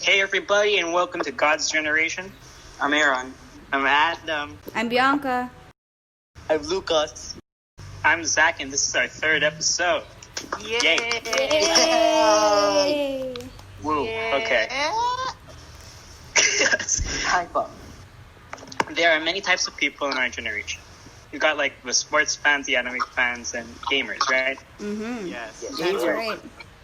Hey everybody, and welcome to God's Generation. I'm Aaron. I'm Adam. I'm Bianca. I'm Lucas. I'm Zach, and this is our third episode. Yay! Yay! Woo. Okay. Hype up. There are many types of people in our generation. You've got like the sports fans, the anime fans, and gamers, right? Mm-hmm. Yes. That's right.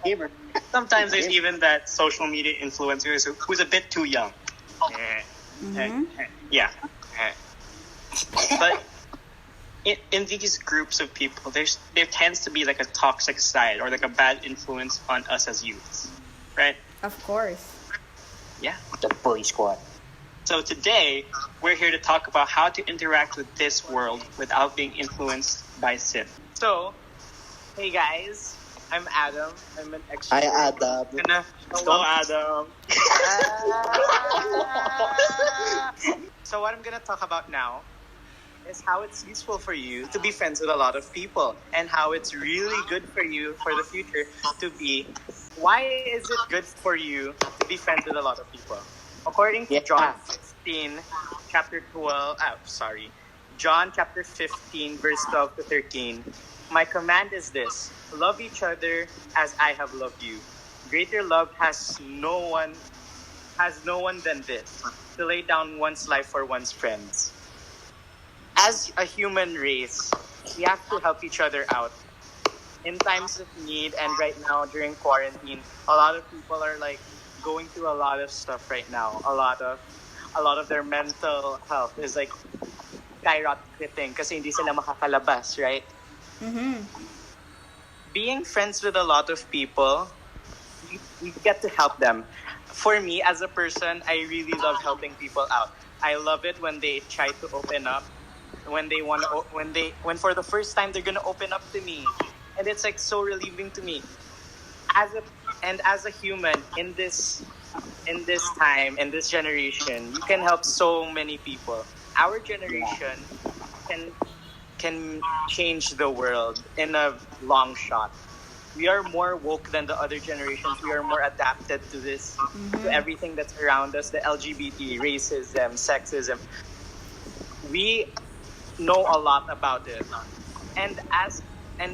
Gamer. Sometimes there's even that social media influencer who's a bit too young. Mm-hmm. Yeah. But in these groups of people, there tends to be like a toxic side or like a bad influence on us as youths, right? Of course. Yeah. The bully squad. So today, we're here to talk about how to interact with this world without being influenced by sin. So, hey guys, I'm Adam. I'm an extrovert. Hi, Adam. Hello, Adam. So what I'm gonna talk about now is how it's useful for you to be friends with a lot of people, and how it's really good for you for the future to be. Why is it good for you to be friends with a lot of people? According to John 15, chapter 12. John chapter 15, verse 12 to 13. My command is this: love each other as I have loved you. Greater love has no one than this, to lay down one's life for one's friends. As a human race, we have to help each other out in times of need. And right now during quarantine, a lot of people are like going through a lot of stuff right now. A lot of their mental health is like skyrocketing kasi hindi sila makakalabas, right? Mm-hmm. Being friends with a lot of people, you get to help them. For me, as a person, I really love helping people out. I love it when they try to open up, when for the first time they're gonna open up to me, and it's like so relieving to me. As a human in this time, in this generation, you can help so many people. Our generation can change the world in a long shot. We are more woke than the other generations. We are more adapted to this, to everything that's around us, the LGBT, racism, sexism. We know a lot about it. And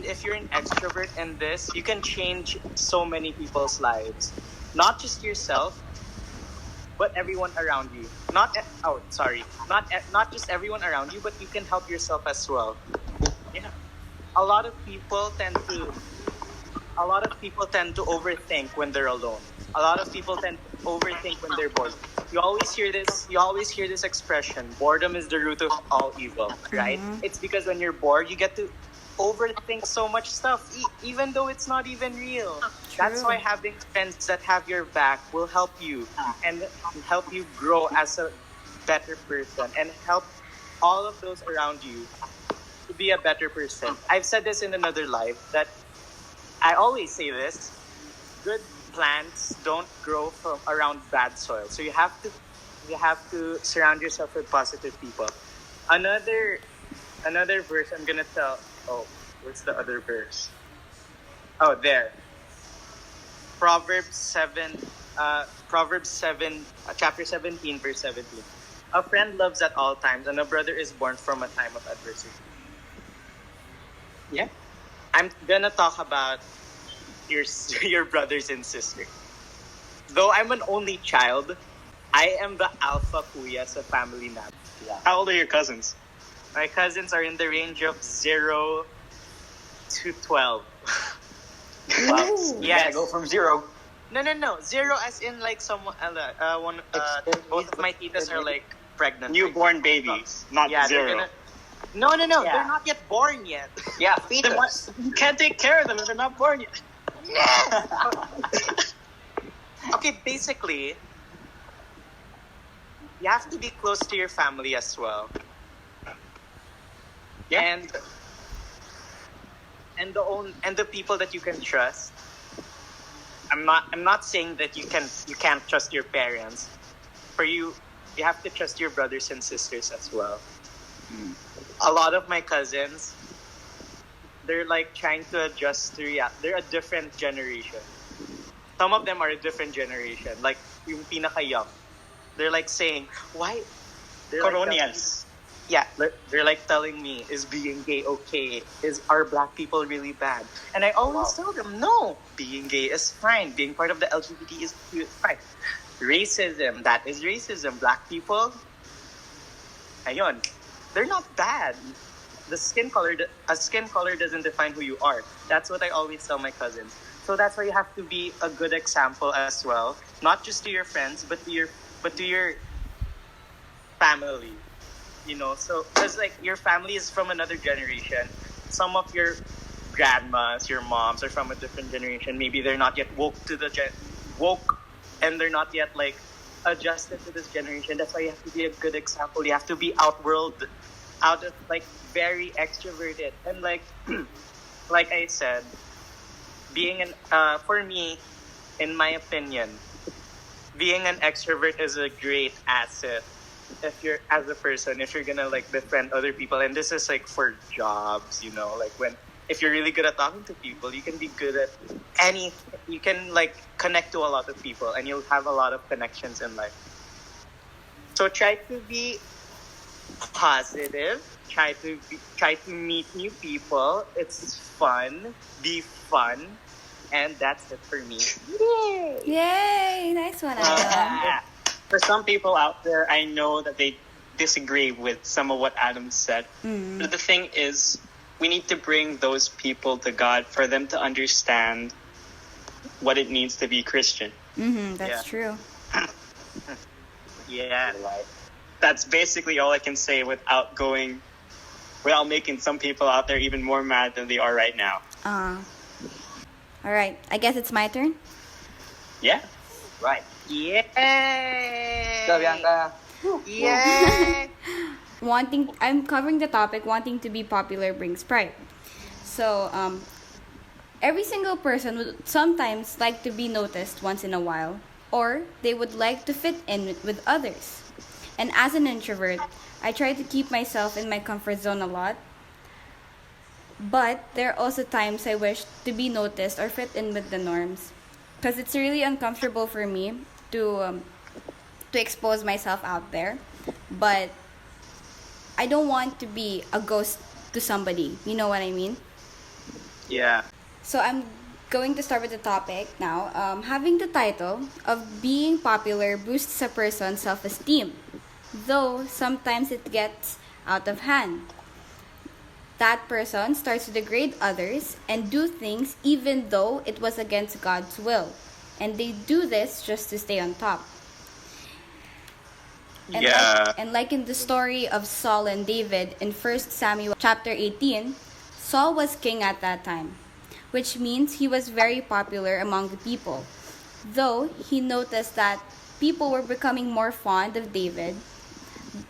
if you're an extrovert in this, you can change so many people's lives. Not just yourself, but everyone around you. Not just everyone around you, but you can help yourself as well. Yeah. A lot of people tend to overthink when they're alone. A lot of people tend to overthink when they're bored. You always hear this expression: boredom is the root of all evil, right? It's because when you're bored, you get to overthink so much stuff, even though it's not even real. That's why having friends that have your back will help you and help you grow as a better person, and help all of those around you to be a better person. I've said this in another life that I always say this: good plants don't grow from around bad soil. So you have to surround yourself with positive people. Another verse I'm gonna tell. Oh, what's the other verse? Oh, there. Proverbs 7, chapter 17, verse 17. A friend loves at all times, and a brother is born from a time of adversity. Yeah. I'm gonna talk about your brothers and sisters. Though I'm an only child, I am the alpha kuya sa family namin. Yeah. How old are your cousins? My cousins are in the range of 0 to 12. Wow. Yes. Go from 0. No. 0 as in like someone, both of my titas are like pregnant. Newborn babies, not Yeah, zero. No. Yeah. They're not yet born yet. Yeah, Then what? fetus. You can't take care of them if they're not born yet. Okay, basically, you have to be close to your family as well. Yeah. And the people that you can trust. I'm not saying that you can't trust your parents. For you have to trust your brothers and sisters as well. A lot of my cousins, they're like trying to adjust to react. They're a different generation. Some of them are a different generation. Like yung pinaka-young. They're like saying, why? They're like Colonials. they're like telling me, is being gay okay? Are black people really bad? And I always tell them, no, being gay is fine. Being part of the LGBT is fine. Racism, that is racism. Black people, ayun, they're not bad. A skin color doesn't define who you are. That's what I always tell my cousins. So that's why you have to be a good example as well, not just to your friends, but to your family. You know, so because like your family is from another generation. Some of your grandmas, your moms are from a different generation. Maybe they're not yet woke, and they're not yet like adjusted to this generation. That's why you have to be a good example. You have to be like very extroverted, and like like I said, for me, in my opinion, being an extrovert is a great asset if you're gonna like befriend other people. And this is like for jobs, you know, like if you're really good at talking to people, you can be good at you can like connect to a lot of people, and you'll have a lot of connections in life. So try to be positive, try to meet new people. It's fun, be fun, and that's it for me. Yay! Yay! Nice one, Adam. For some people out there, I know that they disagree with some of what Adam said. But the thing is, we need to bring those people to God for them to understand what it means to be Christian. That's true. Yeah. That's basically all I can say without making some people out there even more mad than they are right now. All right. I guess it's my turn. Yeah. Right. Yay! Go, Bianca. Yay! I'm covering the topic, wanting to be popular brings pride. So, every single person would sometimes like to be noticed once in a while, or they would like to fit in with others. And as an introvert, I try to keep myself in my comfort zone a lot. But there are also times I wish to be noticed or fit in with the norms, because it's really uncomfortable for me to expose myself out there. But I don't want to be a ghost to somebody. You know what I mean? Yeah. So I'm going to start with the topic now. Having the title of being popular boosts a person's self-esteem, though sometimes it gets out of hand. That person starts to degrade others and do things even though it was against God's will. And they do this just to stay on top. And like in the story of Saul and David in 1 Samuel chapter 18, Saul was king at that time, which means he was very popular among the people. Though he noticed that people were becoming more fond of David,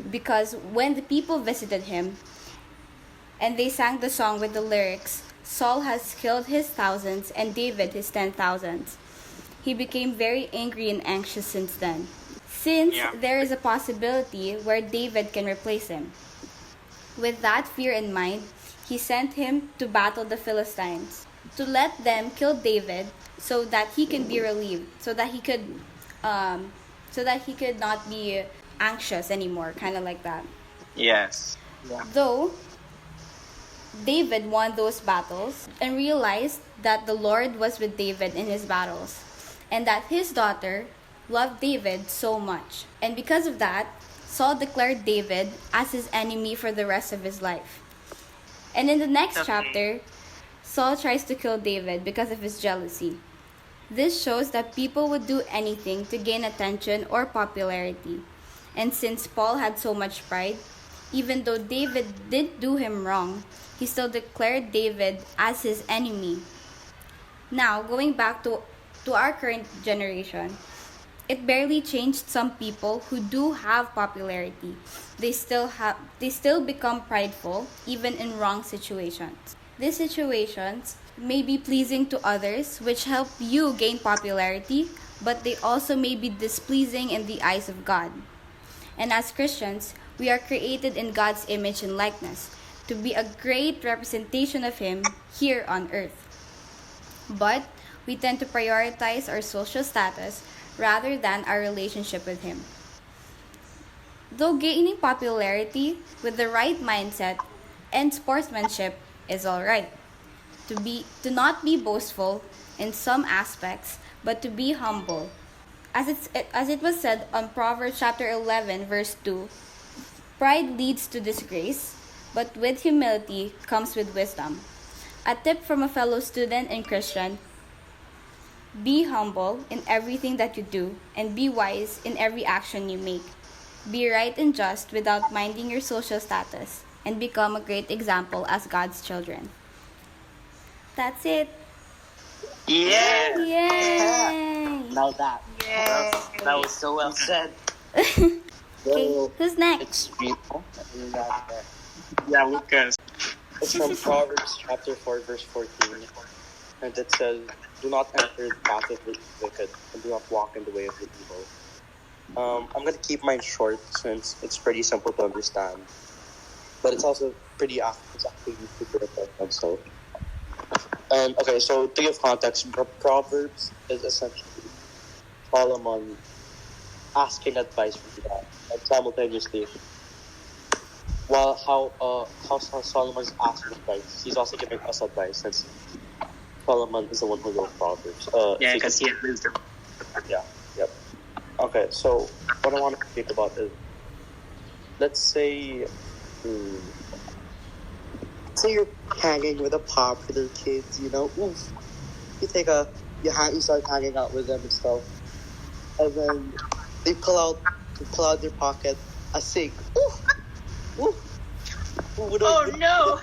because when the people visited him and they sang the song with the lyrics, Saul has killed his thousands and David his 10,000s. He became very angry and anxious since then, since there is a possibility where David can replace him. With that fear in mind, he sent him to battle the Philistines, to let them kill David so that he can be relieved, so that he could not be anxious anymore, kind of like that. Yes. Yeah. Though David won those battles and realized that the Lord was with David in his battles, and that his daughter loved David so much. And because of that, Saul declared David as his enemy for the rest of his life. And in the next chapter, Saul tries to kill David because of his jealousy. This shows that people would do anything to gain attention or popularity. And since Paul had so much pride, even though David did do him wrong, he still declared David as his enemy. Now, going back to our current generation, it barely changed some people who do have popularity. They still become prideful even in wrong situations. These situations may be pleasing to others, which help you gain popularity, but they also may be displeasing in the eyes of God. And as Christians, we are created in God's image and likeness to be a great representation of Him here on earth. But we tend to prioritize our social status rather than our relationship with Him. Though gaining popularity with the right mindset and sportsmanship is alright. To not be boastful in some aspects, but to be humble. As it was said on Proverbs chapter 11 verse 2, pride leads to disgrace, but with humility comes with wisdom. A tip from a fellow student and Christian: be humble in everything that you do, and be wise in every action you make. Be right and just without minding your social status, and become a great example as God's children. That's it. Yeah. Yay! Now that. That was so well said. Okay, who's next? It's beautiful. Yeah, Lucas. It's from Proverbs chapter 4, verse 14. And it says, "Do not enter the path of the wicked, and do not walk in the way of the evil." I'm going to keep mine short since it's pretty simple to understand. But it's also pretty actually super important. So, and okay, so to give context, Proverbs is essentially Solomon asking advice from God, and simultaneously, while how Solomon's asking advice, he's also giving us advice since Solomon is the one who wrote Proverbs. Yeah, because he had wisdom. Yeah, yep. Okay, so what I want to think about is, let's say, say you're hanging with a popular kids, you know, oof. You start hanging out with them and stuff, and then they pull out their pocket a cig. Oof, oof. Oh no!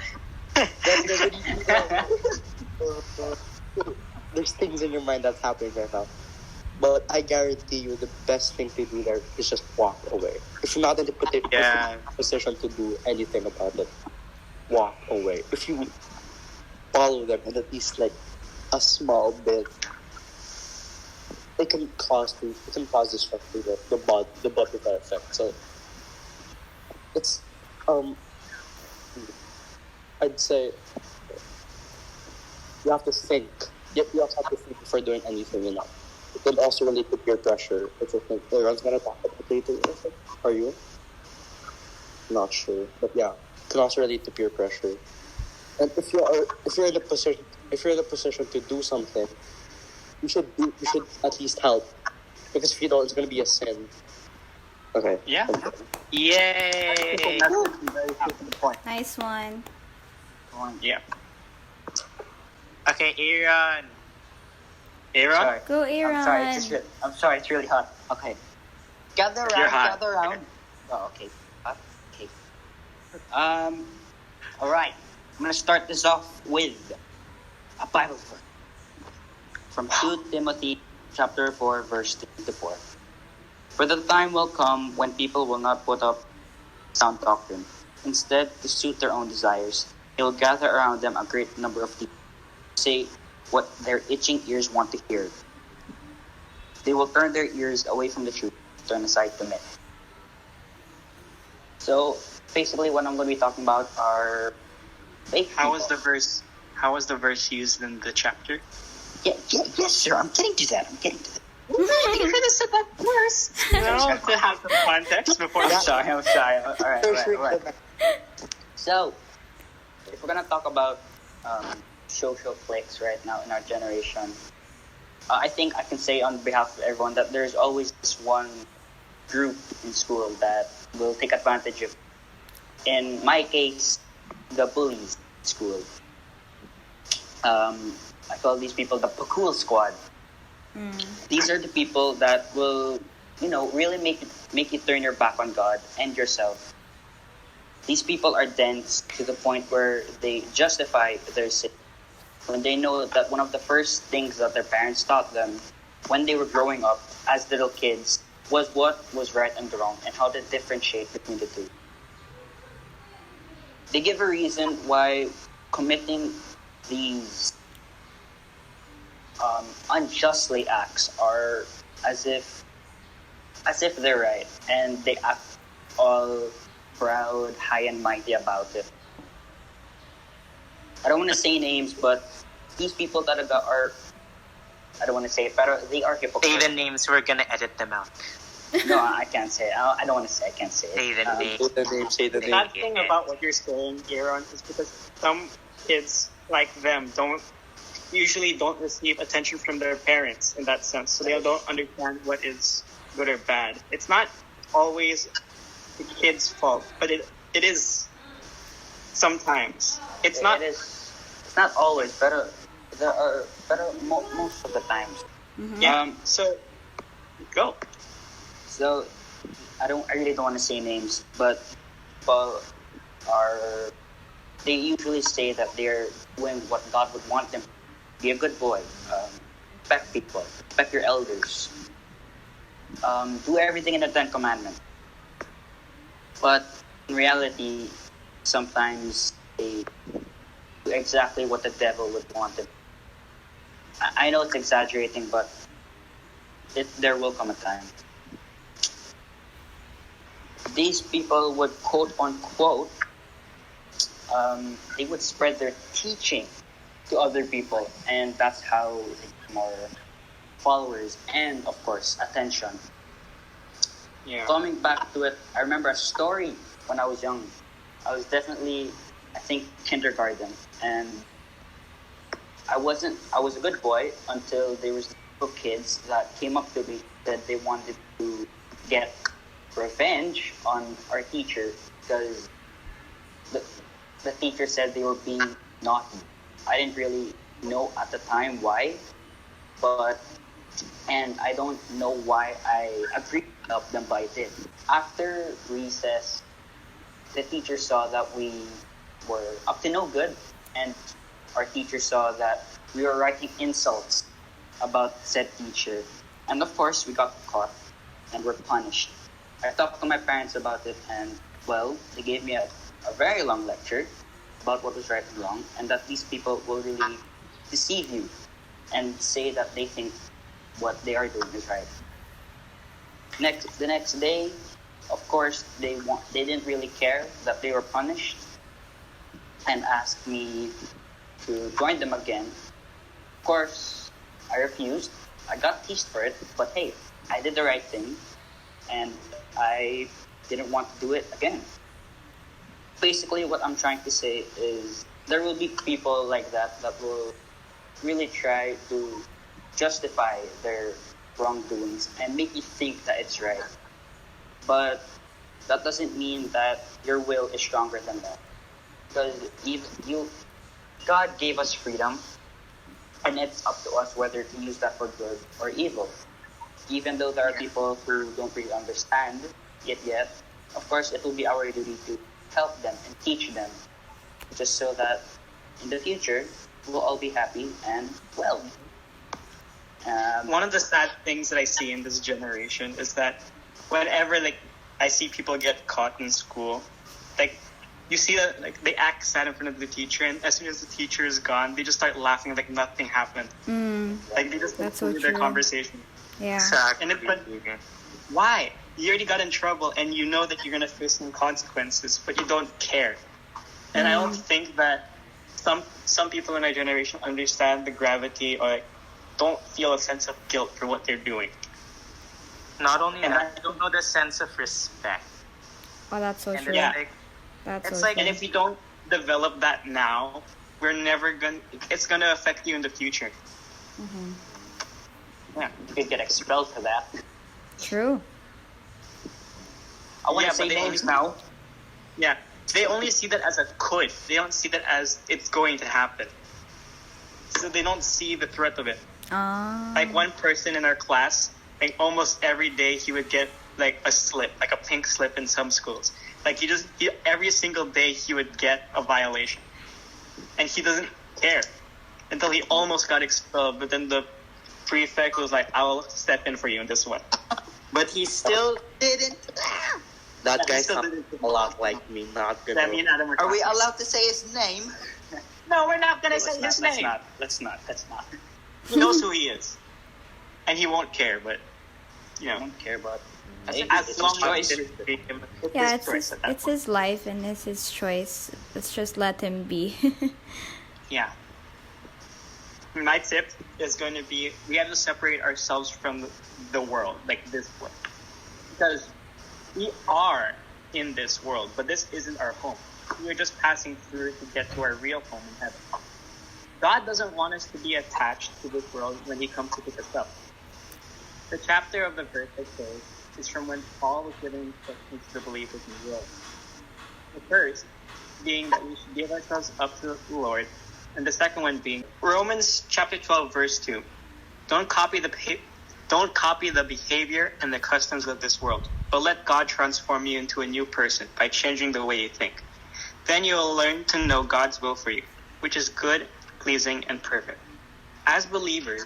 There's things in your mind that's happening right now. But I guarantee you the best thing to do there is just walk away. If you're not in the position to do anything about it, walk away. If you follow them and at least like a small bit, it can cause destruction to the butterfly effect. So it's I'd say you have to think. You also have to think before doing anything, you know. It can also relate to peer pressure. If you think everyone's gonna talk about it later, are you? Not sure, but yeah, it can also relate to peer pressure. And if you're in a position to do something, you should at least help, because if you don't, it's gonna be a sin. Okay. Yeah. Yay! That's a very good point. Nice one. Yeah. Okay, Aaron. Aaron? Sorry. Go, Aaron. I'm sorry, it's really hot. Okay. Gather You're hot. around. Oh, okay. Okay. Alright. I'm gonna start this off with a Bible verse from 2 Timothy chapter 4, verse 3 to 4. For the time will come when people will not put up sound doctrine. Instead, to suit their own desires, they will gather around them a great number of people, say what their itching ears want to hear. They will turn their ears away from the truth, turn aside to myth. So basically, what I'm going to be talking about are fake How people. was the verse used in the chapter? Yes, sir. I'm getting to that. You could have said that first. No, to have the context before the I'm shot. shy. All right. So, if we're gonna talk about social cliques right now in our generation, I think I can say on behalf of everyone that there's always this one group in school that will take advantage of. In my case, the bullies in school. I call these people the Pakul Squad. These are the people that will, really make you turn your back on God and yourself. These people are dense to the point where they justify their sin when they know that one of the first things that their parents taught them when they were growing up as little kids was what was right and wrong and how to differentiate between the two. They give a reason why committing these unjustly acts are as if they're right, and they act all proud, high and mighty about it. I don't want to say names, but these people talaga are I don't want to say it, pero they are Say hypocrites. the names, we're gonna edit them out. No, I can't say it. I don't want to say. I can't say it. Say the name. Say the name, say the The name. bad thing about what you're saying, Aaron, is because some kids like them usually don't receive attention from their parents in that sense, so they don't understand what is good or bad. It's not always the kid's fault, but it is sometimes. It's not. It is. It's not always, but there are most of the times. Yeah. So go. So I really don't want to say names, but people they usually say that they're doing what God would want them to. Be a good boy. Respect people. Respect your elders. Do everything in the Ten Commandments. But in reality, sometimes they do exactly what the devil would want them. I know it's exaggerating, but there will come a time. These people would quote unquote, they would spread their teaching to other people, and that's how they get more followers and, of course, attention. Yeah. Coming back to it, I remember a story when I was young. I was definitely, I think, kindergarten, and I was a good boy until there was little kids that came up to me that they wanted to get revenge on our teacher because the teacher said they were being naughty. I didn't really know at the time why, and I don't know why I agreed to help them, but I did. After recess, the teacher saw that we were up to no good, and our teacher saw that we were writing insults about said teacher. And of course, we got caught and were punished. I talked to my parents about it, and well, they gave me a very long lecture about what was right and wrong, and that these people will really deceive you and say that they think what they are doing is right. The next day, of course, they didn't really care that they were punished and asked me to join them again. Of course, I refused. I got teased for it, but hey, I did the right thing, and I didn't want to do it again. Basically, what I'm trying to say is there will be people like that will really try to justify their wrongdoings and make you think that it's right. But that doesn't mean that your will is stronger than that. Because God gave us freedom, and it's up to us whether to use that for good or evil. Even though there are people who don't really understand it yet, of course, it will be our duty to help them and teach them, just so that in the future, we'll all be happy and well. One of the sad things that I see in this generation is that whenever I see people get caught in school, you see that they act sad in front of the teacher, and as soon as the teacher is gone, they just start laughing like nothing happened. They just That's so continue their true. conversation. Yeah. And why? You already got in trouble, and you know that you're gonna face some consequences, but you don't care. And I don't think that some people in our generation understand the gravity or don't feel a sense of guilt for what they're doing. Not only And that, I don't know the sense of respect. Oh, that's so And true. then, Yeah. That's it's so like- true. And if we don't develop that now, it's gonna affect you in the future. Yeah, you could get expelled for that. True. I want Yeah, to say but they names only- now. Yeah, they only see that as a could. They don't see that as it's going to happen. So they don't see the threat of it. Like one person in our class, almost every day he would get a slip, a pink slip in some schools. Every single day he would get a violation, and he doesn't care until he almost got expelled. But then the prefect was like, "I'll step in for you in this one." But he still didn't. That guy still sounds a lot like me. Not That gonna. me and Adam were Are we talking. allowed to say his name? No, we're not gonna Let's say his name. Let's not. He knows who he is, and he won't care. But I don't care about. as It's long his as choice. Yeah, it's his life and it's his choice. Let's just let him be. Yeah. my tip is going to be we have to separate ourselves from the world, like this world. Because we are in this world, but this isn't our home. We are just passing through to get to our real home in heaven. God doesn't want us to be attached to this world when He comes to pick us up. The chapter of the verse I chose is from when Paul was giving instructions to the believers in the world. The first being that we should give ourselves up to the Lord, and the second one being Romans chapter 12 verse 2. Don't copy the behavior and the customs of this world, but let God transform you into a new person by changing the way you think. Then you will learn to know God's will for you, which is good, pleasing, and perfect. As believers,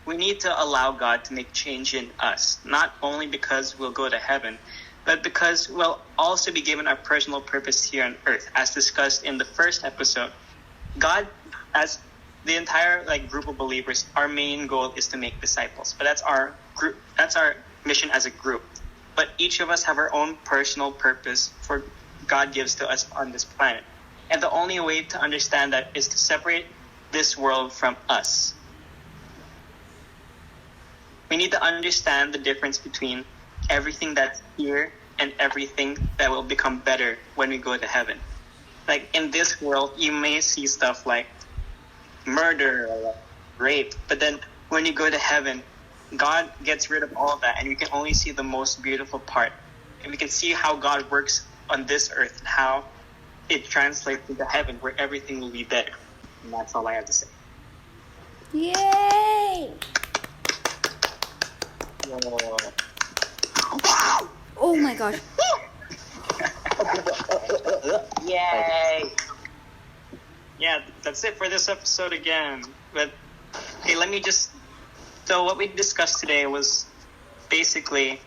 we need to allow God to make change in us, not only because we'll go to heaven, but because we'll also be given our personal purpose here on earth. As discussed in the first episode, God, as the entire group of believers, our main goal is to make disciples. But that's our group. That's our mission as a group. But each of us have our own personal purpose for God gives to us on this planet. And the only way to understand that is to separate this world from us. We need to understand the difference between everything that's here and everything that will become better when we go to heaven. Like in this world, you may see stuff like murder or rape, but then when you go to heaven, God gets rid of all of that, and we can only see the most beautiful part. And we can see how God works on this earth and how it translates into heaven, where everything will be better. And that's all I have to say. Yay! Oh my gosh. Yay! Yeah, that's it for this episode again. But hey, let me just. So what we discussed today was basically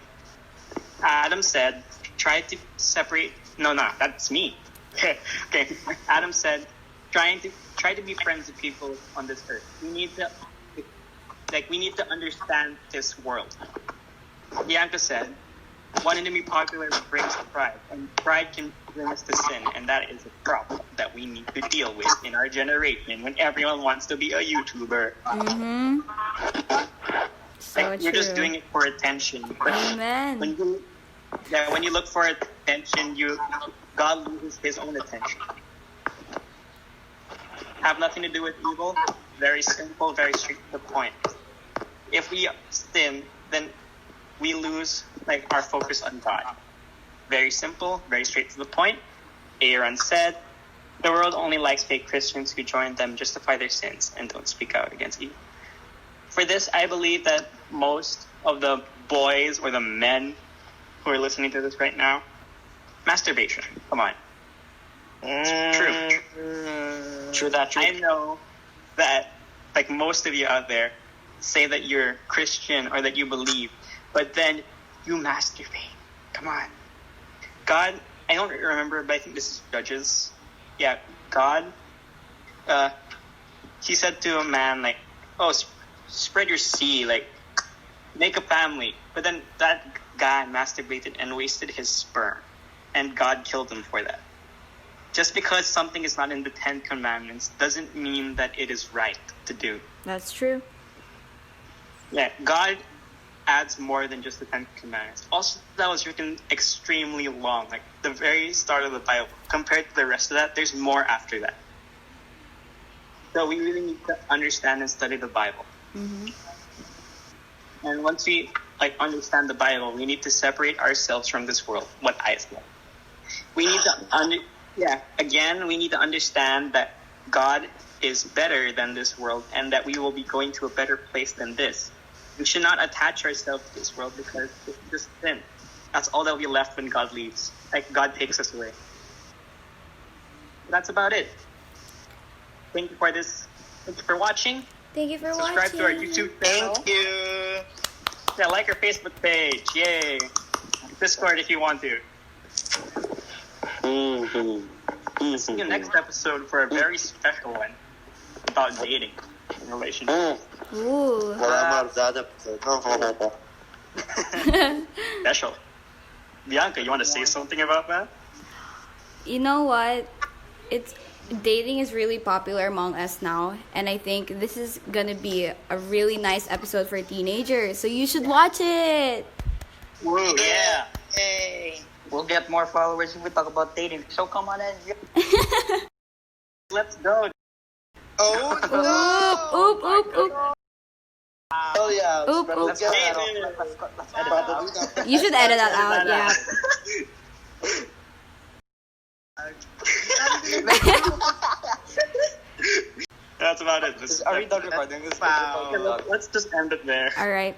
Adam said, try to separate. No, that's me. Okay, Adam said, try to be friends with people on this earth. We need to understand this world. Bianca said, wanting to be popular brings pride, and pride can bring us to sin, and that is a problem that we need to deal with in our generation when everyone wants to be a YouTuber. Mm-hmm. So you're just doing it for attention. But Amen. when you look for attention, God loses His own attention. Have nothing to do with evil. Very simple, very straight to the point. If we sin, then we lose our focus on God. Very simple, very straight to the point. Aaron said, the world only likes fake Christians who join them, justify their sins, and don't speak out against evil. For this, I believe that most of the boys or the men who are listening to this right now, masturbation. Come on. It's true. True that. True. I know that most of you out there say that you're Christian or that you believe, but then you masturbate. Come on. God, I don't remember, but I think this is Judges. Yeah, God, He said to a man, spread your seed, make a family. But then that guy masturbated and wasted his sperm, and God killed him for that. Just because something is not in the 10 Commandments doesn't mean that it is right to do. That's true. Yeah, God adds more than just the 10 Commandments. Also, that was written extremely long, the very start of the Bible. Compared to the rest of that, there's more after that. So we really need to understand and study the Bible. Mm-hmm. And once we understand the Bible, we need to separate ourselves from this world. What I said. We need to we need to understand that God is better than this world, and that we will be going to a better place than this. We should not attach ourselves to this world because it's just sin. That's all that will be left when God leaves. God takes us away. That's about it. Thank you for this. Thank you for watching. Thank you for Subscribe watching. to our YouTube channel. Thank you. Yeah, like our Facebook page. Yay. Discord if you want to. See you next episode for a very special one about dating and relationships. Ooh. Special. Bianca, you want to say something about that? You know what? it's dating is really popular among us now, and I think this is gonna be a really nice episode for teenagers. So you should watch it. Woo. Yeah. Hey. We'll get more followers if we talk about dating. So come on and Let's go. Oh Oop, oop, oop, oop. Oh yeah. Oop, But oop. let's get that let's edit that out. off. You should edit that out, yeah. That's about it. This Are we done recording? This is Wow. let's just end it there. All right.